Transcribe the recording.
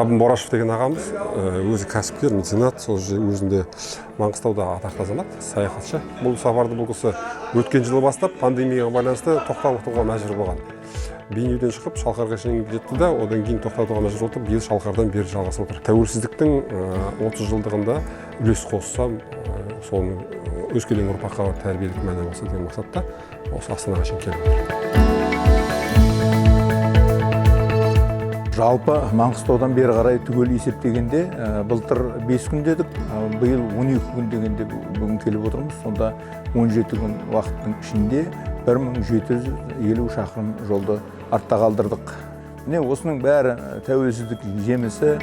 Рабын Борашев деген ағамыз өзі кәсіпкер, меценат, сол өзінде Маңғыстауда атақты азамат, саяхатшы. Бұл сапарды бұл кісі өткен жылы бастап пандемияға байланысты тоқтатуға мәжбүр болған. Бейнеуден шығып Шалқарға шейін жетті да, одан кейін тоқтатуға мәжбүр болып, биыл Шалқардан бері жалғасып отыр. Тәуелсіздіктің 30 жылдығында үлес қоссам, соның өскелең ұрпаққа тәрбиелік мәні болса деген мақсатта осы Астанаға шейін келіп. Жалпы Маңғыстаудан бері қарай түгел есептегенде былтыр 5 күн дедік, биыл 12 күн дегенде бүгін келіп отырмыз. Сонда 17 күн уақыттың ішінде 1750 шақырым жолды артта қалдырдық. Міне осының бәрі тәуелсіздік жемісі.